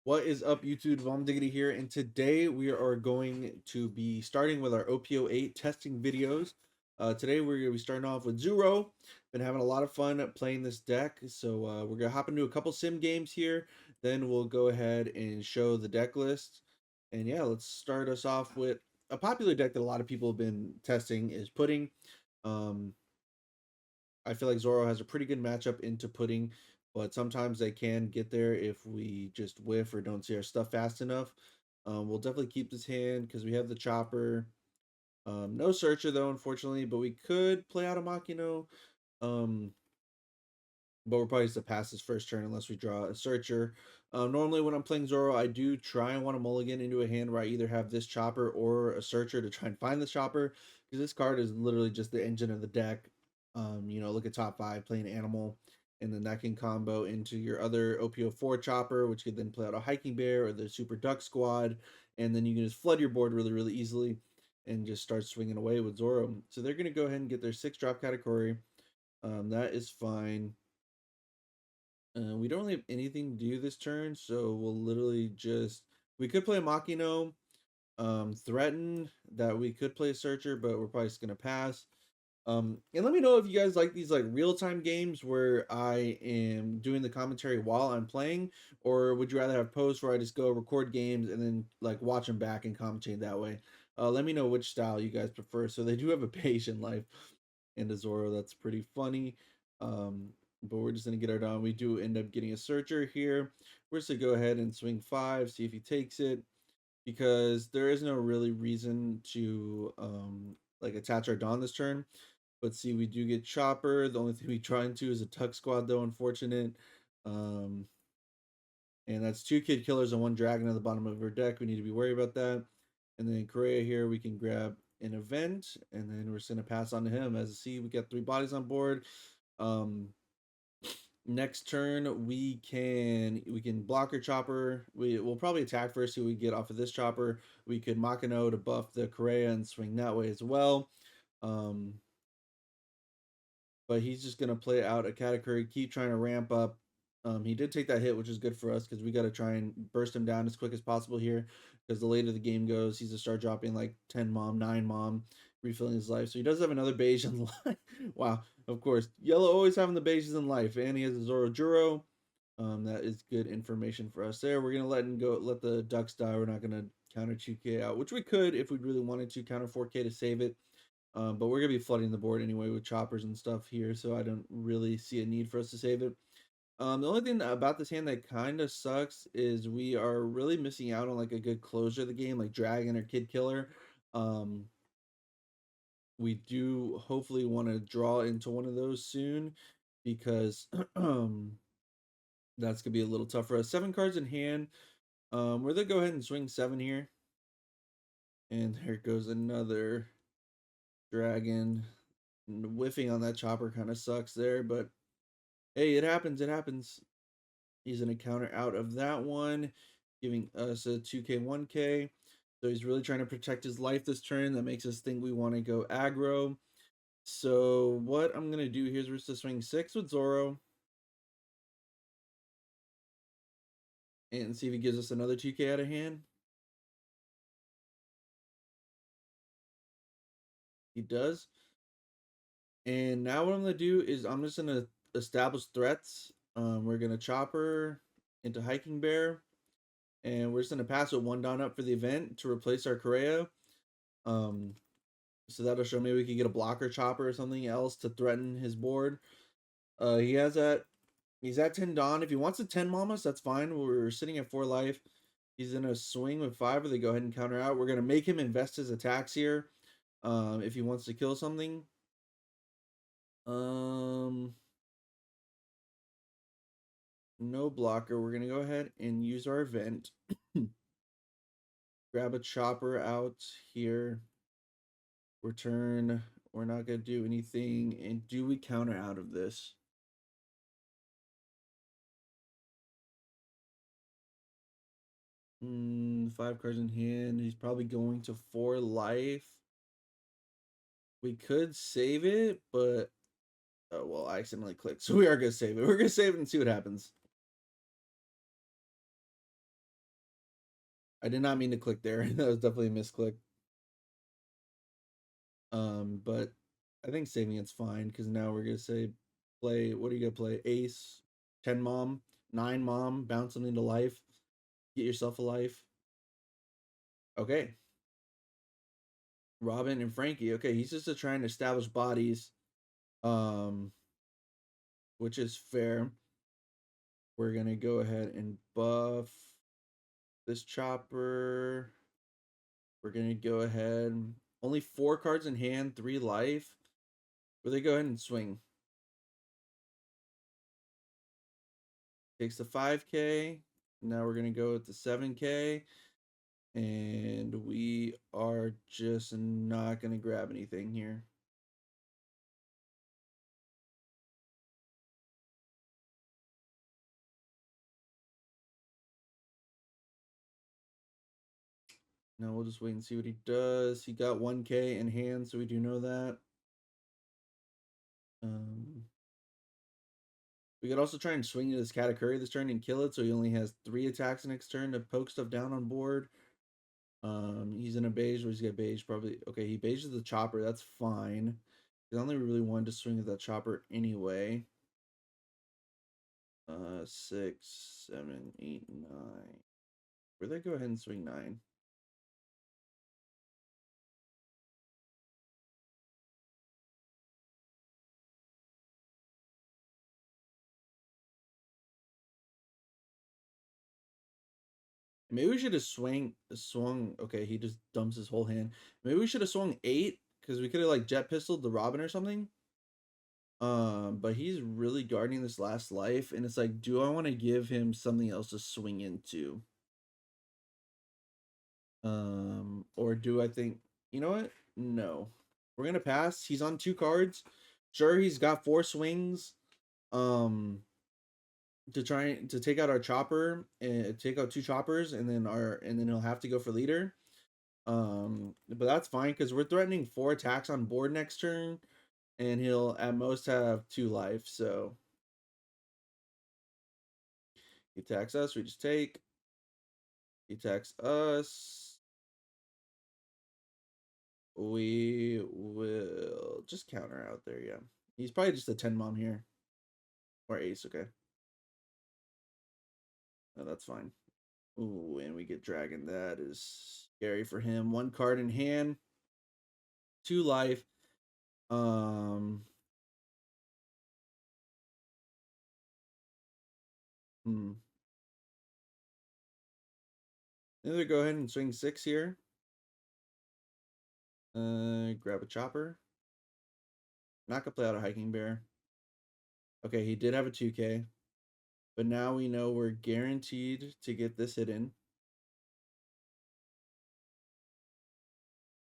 What is up, YouTube? Vom Diggity here, and today we are going to be starting with our OPO8 testing videos. Today we're going to be starting off with Zooro. Been having a lot of fun playing this deck, so we're going to hop into a couple sim games here. Then we'll go ahead and show the deck list. And yeah, let's start us off with a popular deck that a lot of people have been testing is Pudding. Um, I feel like Zoro has a pretty good matchup into Pudding, but sometimes they can get there if we just whiff or don't see our stuff fast enough. We'll definitely keep this hand because we have the Chopper. No Searcher though, unfortunately, but we could play out a Machino. Um, but we're probably just to pass this first turn unless we draw a Searcher. Normally when I'm playing Zoro, I do try and want to mulligan into a hand where I either have this Chopper or a Searcher to try and find the Chopper, because this card is literally just the engine of the deck. Look at top 5, play an animal, and then that can combo into your other OPO4 Chopper, which could then play out a Hiking Bear or the Super Duck Squad, and then you can just flood your board really, really easily and just start swinging away with Zoro. So they're going to go ahead and get their 6-drop category. That is fine. We don't really have anything to do this turn, so we'll literally just we could play Machino, threaten that we could play a Searcher, but we're probably just gonna pass. And let me know if you guys like these like real-time games where I am doing the commentary while I'm playing, or would you rather have posts where I just go record games and then like watch them back and commentate that way? Let me know which style you guys prefer. So they do have a page in life and a Zoro that's pretty funny. But we're just gonna get our done. We do end up getting a Searcher here. We're just gonna go ahead and swing 5, see if he takes it, because there is no really reason to like attach our Dawn this turn. But see, we do get Chopper. The only thing we try into is a Tuck Squad, though, unfortunate. Um, and that's 2 Kid Killers and 1 Dragon at the bottom of our deck. We need to be worried about that. And then Correa here, we can grab an event, and then we're just gonna pass on to him. As you see, we got 3 bodies on board. Um, Next turn we can block our Chopper. Will probably attack first, see what we get off of this Chopper. We could Machino to buff the Correa and swing that way as well. Um, but he's just gonna play out a category, keep trying to ramp up. He did take that hit, which is good for us because we got to try and burst him down as quick as possible here. Because the later the game goes, he's to start dropping like 10 mom, 9 mom, refilling his life. So he does have another beige in life. Wow, of course, yellow always having the beiges in life, and he has a Zoro Juro. That is good information for us there. We're gonna let him go, let the ducks die. We're not gonna counter 2K out, which we could if we really wanted to counter 4K to save it. But we're gonna be flooding the board anyway with choppers and stuff here, so I don't really see a need for us to save it. The only thing about this hand that kind of sucks is we are really missing out on like a good closure of the game, like Dragon or Kid Killer. Um, we do hopefully want to draw into one of those soon because that's gonna be a little tough for us. 7 cards in hand. We're gonna go ahead and swing 7 here, and there goes another Dragon. And whiffing on that chopper kind of sucks there, but hey, it happens. It happens. He's gonna counter out of that one, giving us a 2K, 1K. So he's really trying to protect his life this turn. That makes us think we want to go aggro. So what I'm gonna do here is we're just to swing 6 with Zoro and see if he gives us another 2K out of hand. He does. And now what I'm gonna do is I'm just gonna establish threats. We're gonna chopper into hiking bear, and we're just gonna pass with 1 down up for the event to replace our Correa. Um, so that'll show maybe we can get a blocker chopper or something else to threaten his board. He has that. He's at 10 Dawn. If he wants to 10 Mamas, that's fine. We're sitting at 4 life. He's in a swing with 5, or they go ahead and counter out. We're gonna make him invest his attacks here. If he wants to kill something. Um, no blocker. We're gonna go ahead and use our event. Grab a chopper out here. Return. We're not gonna do anything. And do we counter out of this? 5 cards in hand. He's probably going to 4 life. We could save it, but oh well, I accidentally clicked. So we are gonna save it. We're gonna save it and see what happens. I did not mean to click there. That was definitely a misclick. But I think saving it's fine because now we're gonna say play. What are you gonna play? Ace, 10 mom, 9 mom, bounce something to life, get yourself a life. Okay, Robin and Frankie. Okay, he's just trying to establish bodies, um, which is fair. We're gonna go ahead and buff this chopper. We're gonna go ahead. Only 4 cards in hand, 3 life. Where they go ahead and swing. Takes the 5K. Now we're gonna go with the 7K. And we are just not gonna grab anything here. Now we'll just wait and see what he does. He got 1K in hand, so we do know that. We could also try and swing into this Katakuri this turn and kill it, so he only has 3 attacks next turn to poke stuff down on board. He's in a beige, where he's got beige probably. Okay, he beiges the chopper, that's fine. I only really wanted to swing at that chopper anyway. 6, 7, 8, 9. Where'd they go ahead and swing 9? Maybe we should have swung. Okay, he just dumps his whole hand. Maybe we should have swung 8 because we could have like jet pistoled the Robin or something. But he's really guarding this last life, and it's like, do I want to give him something else to swing into? Or do I think, you know what? No, we're gonna pass. He's on 2 cards. Sure, he's got 4 swings. To try to take out our chopper and take out 2 choppers, and then he'll have to go for leader. But that's fine because we're threatening 4 attacks on board next turn, and he'll at most have 2 life. So he attacks us, we just take. He attacks us. We will just counter out there. Yeah, he's probably just a 10 mom here or ace. Okay, no, that's fine. Ooh, and we get dragon. That is scary for him. 1 card in hand, 2 life. Um, hmm. Either go ahead and swing 6 here. Grab a chopper. Not gonna play out a hiking bear. Okay, he did have a 2K, but now we know we're guaranteed to get this hit in.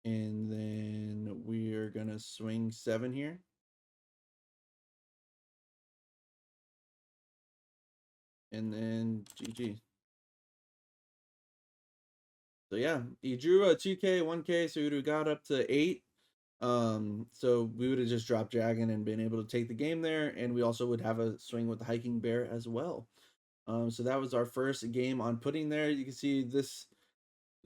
And then we're gonna swing 7 here. And then GG. So yeah, he drew a 2K, 1K, so we would have got up to 8. So we would have just dropped dragon and been able to take the game there, and we also would have a swing with the hiking bear as well. So that was our first game on putting there. You can see this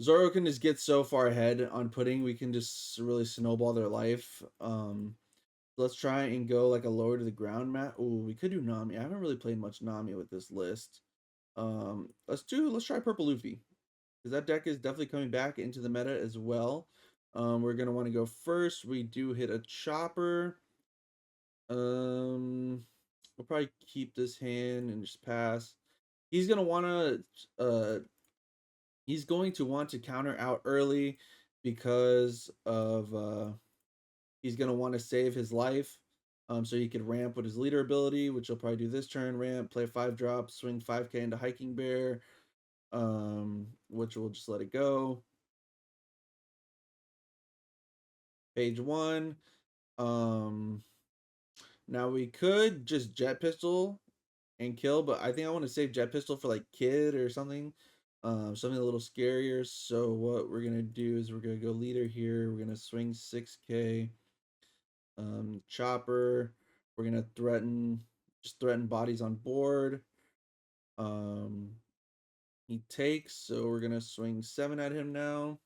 Zooro can just get so far ahead on putting. We can just really snowball their life. Let's try and go like a lower to the ground map. Oh, we could do Nami. I haven't really played much Nami with this list. Let's try Purple Luffy, because that deck is definitely coming back into the meta as well. We're gonna want to go first. We do hit a chopper. We'll probably keep this hand and just pass. He's gonna want to he's going to want to counter out early because of he's going to want to save his life, so he could ramp with his leader ability, which he'll probably do this turn. Ramp, play 5 drop, swing 5K into hiking bear, which we'll just let it go. Page 1. Now we could just jet pistol and kill, but I think I want to save jet pistol for like kid or something. Something a little scarier. So what we're gonna do is we're gonna go leader here. We're gonna swing 6K. Chopper. We're gonna threaten bodies on board. Um, He takes, so we're gonna swing 7 at him now.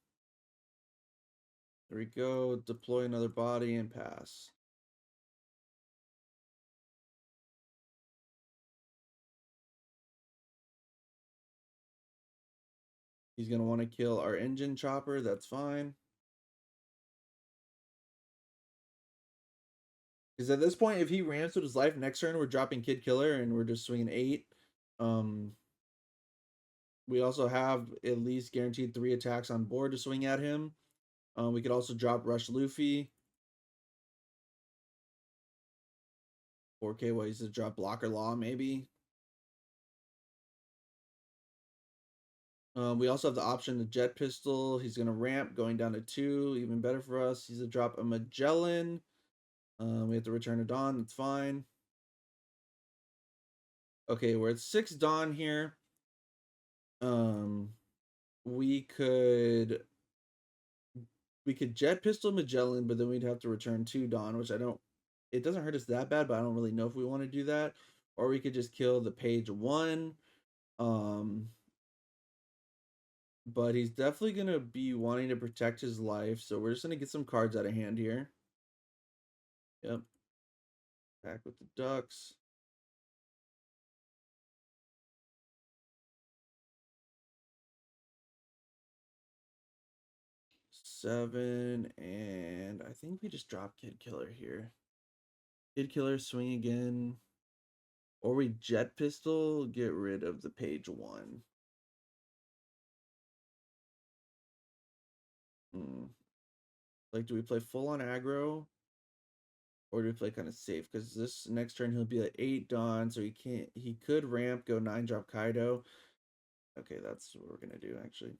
There we go. Deploy another body and pass. He's gonna want to kill our engine chopper. That's fine. Because at this point, if he ramps with his life next turn, we're dropping Kid Killer and we're just swinging 8. We also have at least guaranteed 3 attacks on board to swing at him. We could also drop Rush Luffy. 4K ways to drop Blocker Law, maybe. We also have the option to Jet Pistol. He's going to ramp, going down to 2. Even better for us. He's going to drop a Magellan. We have to return a Dawn. That's fine. Okay, we're at 6 Dawn here. We could Jet Pistol Magellan, but then we'd have to return 2 Dawn, which I don't. It doesn't hurt us that bad, but I don't really know if we want to do that. Or we could just kill the page 1. But he's definitely going to be wanting to protect his life, so we're just going to get some cards out of hand here. Yep. Back with the Ducks. Seven, and I think we just drop Kid Killer here. Kid Killer, swing again. Or we Jet Pistol, get rid of the page 1. Like, do we play full on aggro? Or do we play kind of safe? Because this next turn he'll be at 8 Dawn, so he could ramp, go 9 drop Kaido. Okay, that's what we're gonna do actually.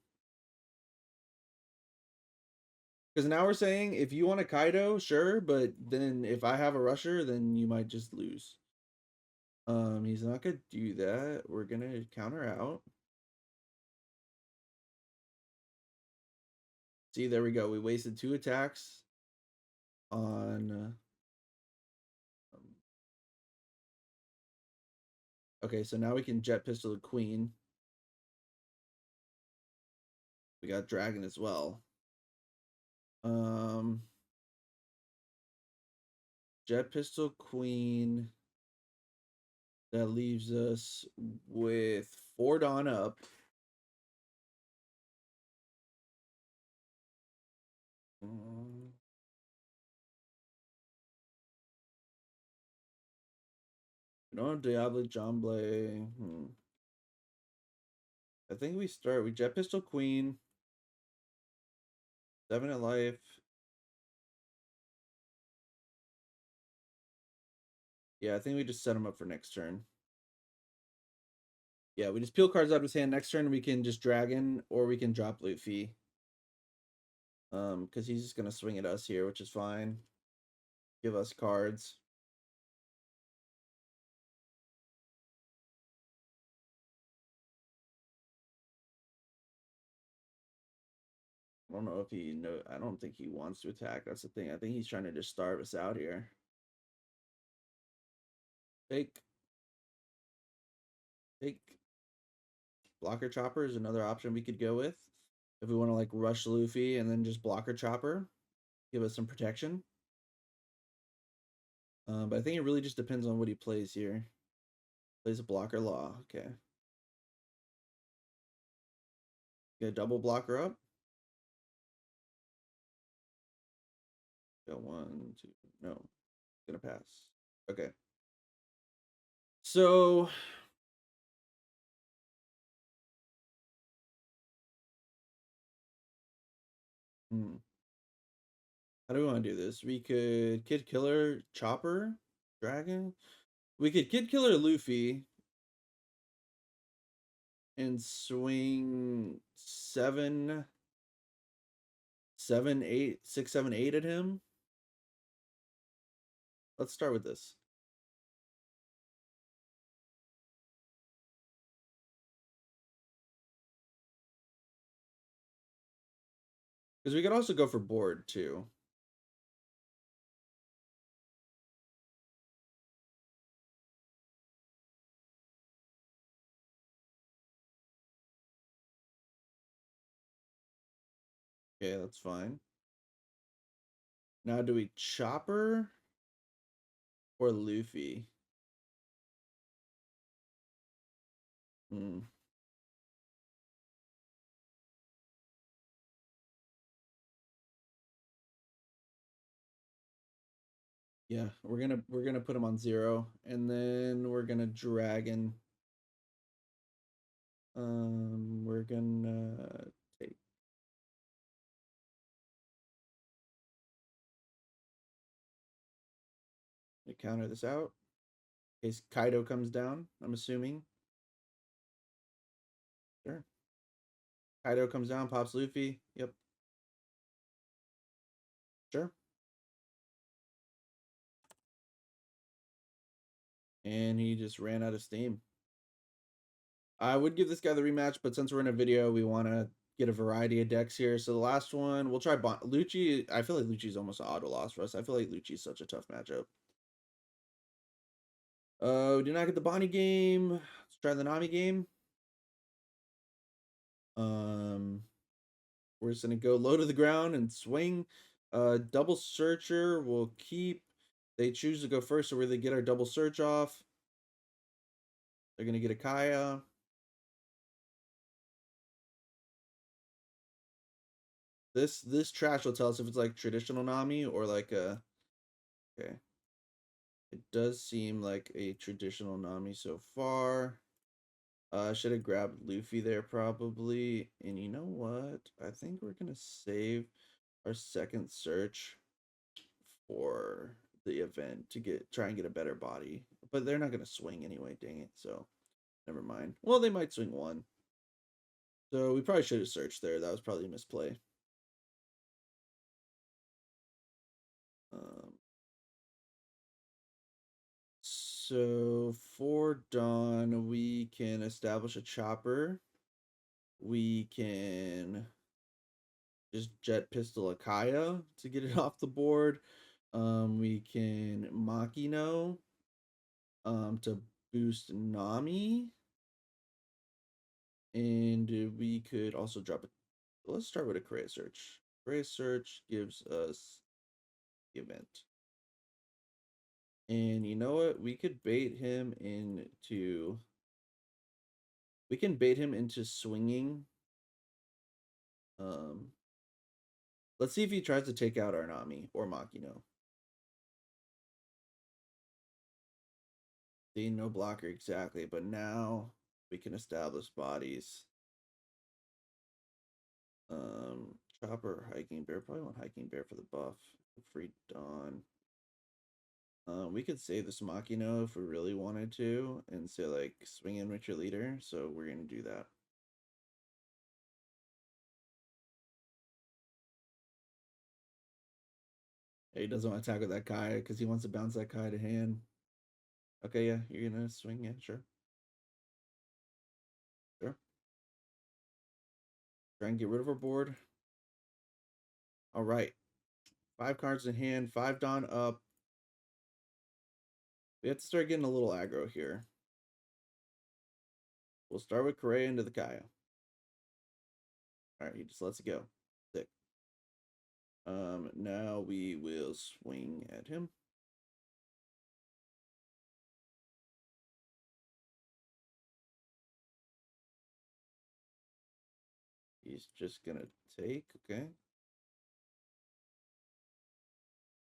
Because now we're saying if you want a Kaido, sure, but then if I have a rusher, then you might just lose. He's not gonna do that. We're gonna counter out. See, there we go. We wasted 2 attacks on. Okay, so now we can Jet Pistol the Queen. We got Dragon as well. Jet Pistol Queen. That leaves us with 4 Dawn up. We don't have Diablo Jomble. I think we Jet Pistol Queen. 7 at life. Yeah, I think we just set him up for next turn. Yeah, we just peel cards out of his hand. Next turn we can just Dragon or we can drop Luffy. Because he's just gonna swing at us here, which is fine. Give us cards. I don't know if I don't think he wants to attack. That's the thing. I think he's trying to just starve us out here. Fake. Blocker Chopper is another option we could go with. If we want to like rush Luffy and then just Blocker Chopper. Give us some protection. But I think it really just depends on what he plays here. Plays a Blocker Law. Okay. Get a double blocker up. Go 1, 2. No. Gonna pass. Okay. So how do we want to do this? We could Kid Killer Chopper Dragon. We could Kid Killer Luffy and swing 7, 8, 6, 7, 8 at him. Let's start with this. Because we could also go for board too. Okay, that's fine. Now, do we Chopper or Luffy? Hmm. Yeah, we're gonna put him on Zero, and then we're gonna Dragon. We're gonna take to counter this out. In case Kaido comes down, I'm assuming. Sure. Kaido comes down, pops Luffy. Yep, sure. And he just ran out of steam. I would give this guy the rematch, but since we're in a video, we want to get a variety of decks here. So the last one, we'll try Lucci. I feel like Lucci's almost an auto loss for us. I feel like Lucci's such a tough matchup. We did not get the Bonnie game. Let's try the Nami game. Um, we're just gonna go low to the ground and swing. Double searcher will keep. They choose to go first, so we're gonna get our double search off. They're gonna get a Kaya. This trash will tell us if it's like traditional Nami or like a okay. It does seem like a traditional Nami so far. I should have grabbed Luffy there probably. And you know what? I think we're gonna save our second search for the event to try and get a better body. But they're not gonna swing anyway, dang it. So never mind. Well, they might swing one. So we probably should have searched there. That was probably a misplay. Um, so for Dawn, we can establish a chopper. We can just jet pistol Akaya to get it off the board. We can Makino to boost Nami. And we could also drop it. Let's start with a Korea search. Korea search gives us the event. And you know what? We could bait him into. We can bait him into swinging. Um, let's see if he tries to take out our Nami or Makino. See, no blocker exactly, but now we can establish bodies. Chopper, hiking bear. Probably want hiking bear for the buff. Free Dawn. We could save this Makino if we really wanted to, and say like swing in with your leader. So we're gonna do that. He doesn't want to attack with that Kai because he wants to bounce that Kai to hand. Okay, yeah, you're gonna swing. Yeah, sure, sure. Try and get rid of our board. All right, 5 cards in hand, 5 Dawn up. We have to start getting a little aggro here. We'll start with Correa into the Kaya. All right, he just lets it go. Sick. Now we will swing at him. He's just gonna take. Okay.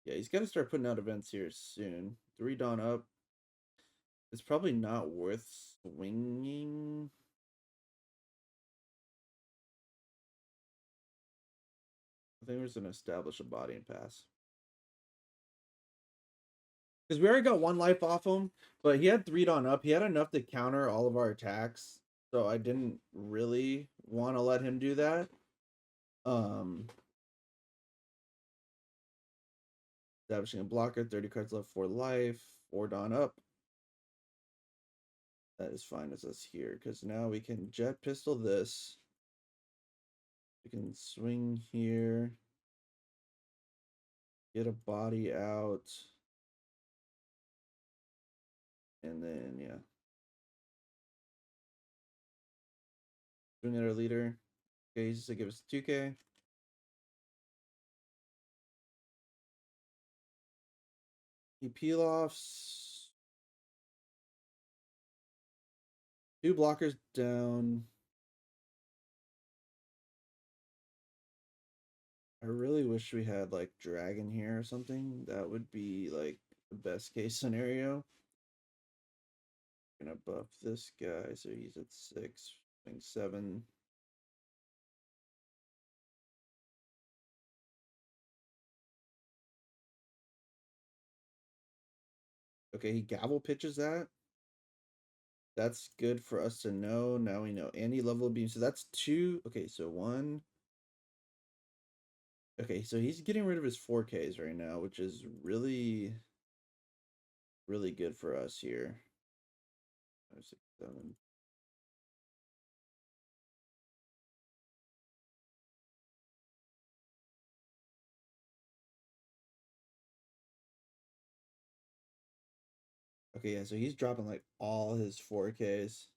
Yeah, he's gonna start putting out events here soon. 3 Dawn up. It's probably not worth swinging. I think we're just gonna establish a body and pass. Because we already got 1 life off him, but he had 3 Dawn up. He had enough to counter all of our attacks, so I didn't really want to let him do that. Um, establishing a blocker, 30 cards left, 4 life, 4 Dawn up. That is fine as us here, because now we can jet pistol this. We can swing here, get a body out, and then yeah, swing at our leader. Okay, he's just to give us 2K. He peel offs. 2 blockers down. I really wish we had like dragon here or something. That would be like the best case scenario. Gonna buff this guy so he's at 6, I think 7. Okay, he gavel pitches that. That's good for us to know. Now we know. And he level beam. So that's 2. Okay, so 1. Okay, so he's getting rid of his 4Ks right now, which is really, really good for us here. 5, 6, 7. Okay, yeah, so he's dropping like all his 4Ks.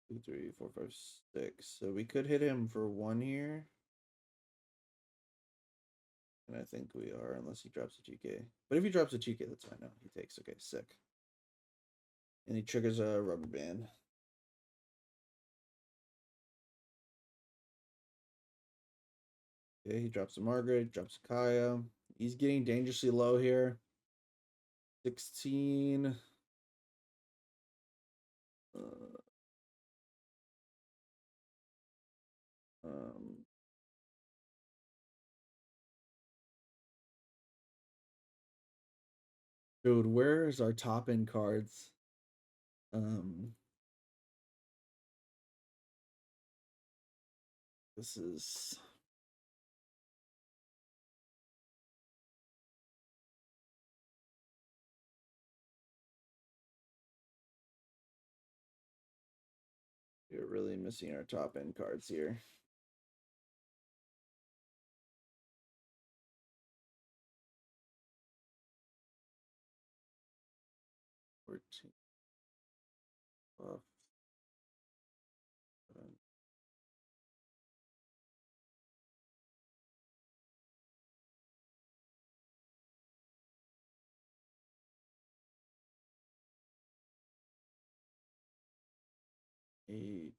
2, 3, 4, 5, 6. So we could hit him for 1 here. And I think we are, unless he drops a 2K. But if he drops a 2K, that's fine. No, he takes. Okay, sick. And he triggers a rubber band. Okay, he drops a Margaret, drops a Kaya. He's getting dangerously low here. 16. Um, Dude, where's our top end cards? Um, this is we're really missing our top end cards here. Fourteen. Buff. 8.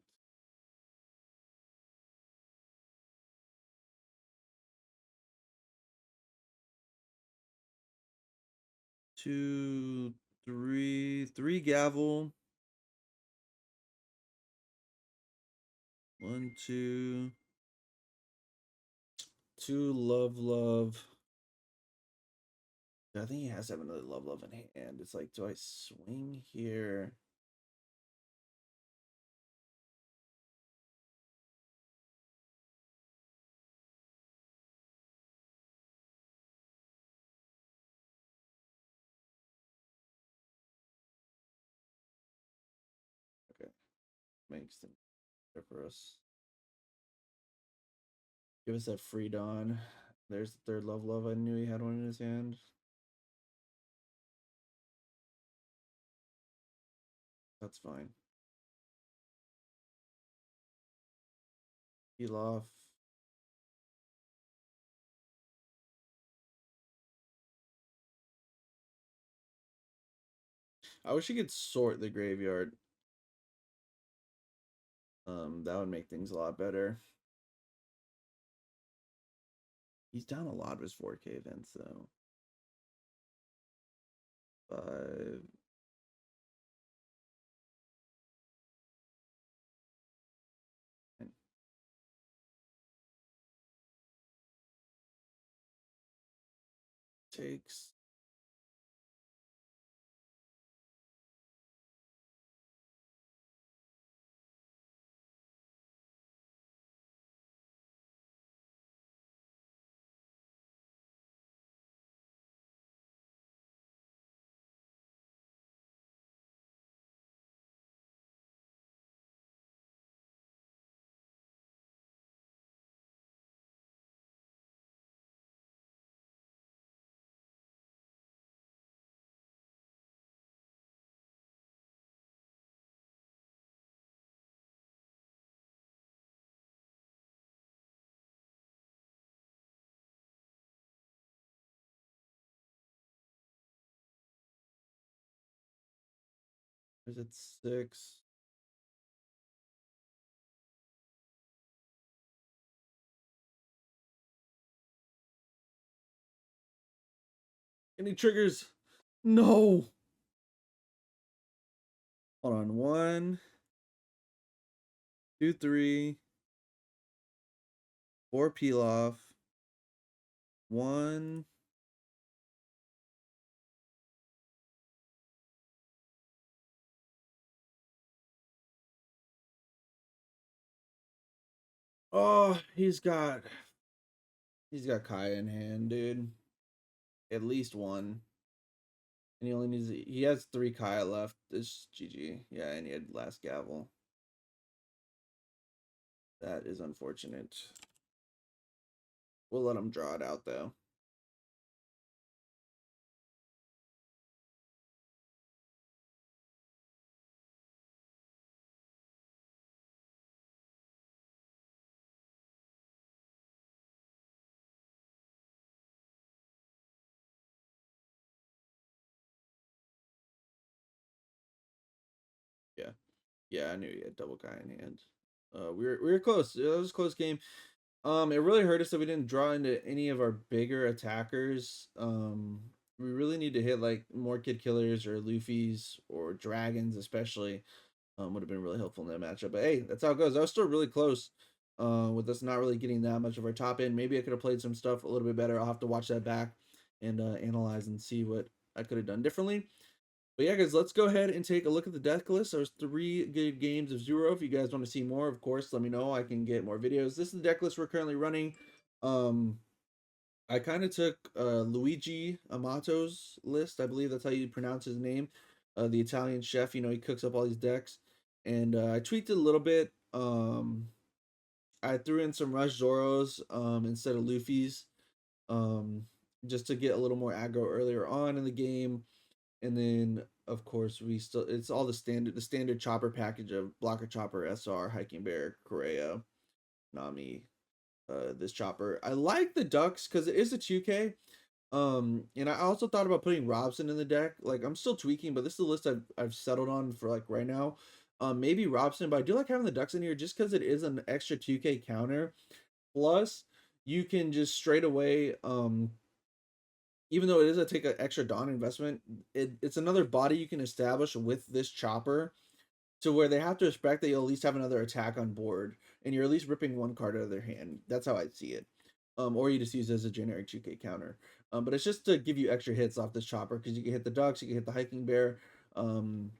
2, 3, 3 gavel. 1, 2. 2 love. I think he has to have another love in hand. It's like, do I swing here? Okay, makes things better for us. Give us that free dawn. There's the third love. I knew he had one in his hand. That's fine. Peel off. I wish he could sort the graveyard. That would make things a lot better. He's down a lot of his 4K events though. 5. Takes. Is it 6? Any triggers? No. Hold on. 1, 2, 3, 4 peel off. 1. Oh, he's got Kaya in hand, dude. At least one. And he has 3 Kaya left. This GG. Yeah, and he had last gavel. That is unfortunate. We'll let him draw it out though. Yeah. Yeah, I knew he had double Kaya in hand. We were close. It was a close game. It really hurt us that we didn't draw into any of our bigger attackers. We really need to hit like more kid killers or Luffy's or dragons, especially. Would have been really helpful in that matchup. But hey, that's how it goes. I was still really close. With us not really getting that much of our top end. Maybe I could have played some stuff a little bit better. I'll have to watch that back and analyze and see what I could have done differently. But yeah, guys, let's go ahead and take a look at the deck list. There's 3 good games of Zooro. If you guys want to see more, of course, let me know. I can get more videos. This is the deck list we're currently running. I kind of took Luigi Amato's list. I believe that's how you pronounce his name. The Italian chef. You know, he cooks up all these decks. And I tweaked it a little bit. I threw in some Rush Zoros instead of Luffy's. Um, just to get a little more aggro earlier on in the game. And then of course it's all the standard chopper package of blocker chopper, SR, hiking bear, Correa, Nami, this chopper. I like the ducks because it is a 2K. And I also thought about putting Robson in the deck. Like I'm still tweaking, but this is the list I've settled on for like right now. Maybe Robson, but I do like having the ducks in here just because it is an extra 2K counter. Plus, you can just straight away even though it is a take an extra Dawn investment, it's another body you can establish with this chopper to where they have to expect that you'll at least have another attack on board, and you're at least ripping one card out of their hand. That's how I see it. Or you just use it as a generic 2K counter. But it's just to give you extra hits off this chopper because you can hit the ducks, you can hit the hiking bear, and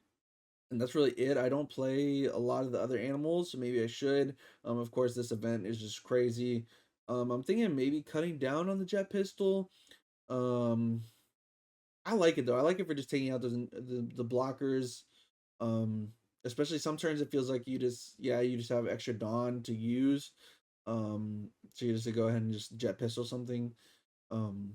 that's really it. I don't play a lot of the other animals, so maybe I should. Of course, this event is just crazy. I'm thinking maybe cutting down on the jet pistol. Um, I like it though. I like it for just taking out the blockers. Um, Especially some turns it feels like you just have extra Dawn to use. So you just to go ahead and just jet pistol something. Um,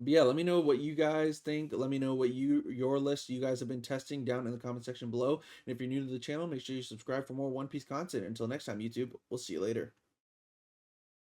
but yeah, let me know what you guys think. Let me know what your list you guys have been testing down in the comment section below. And if you're new to the channel, make sure you subscribe for more One Piece content. Until next time, YouTube, we'll see you later.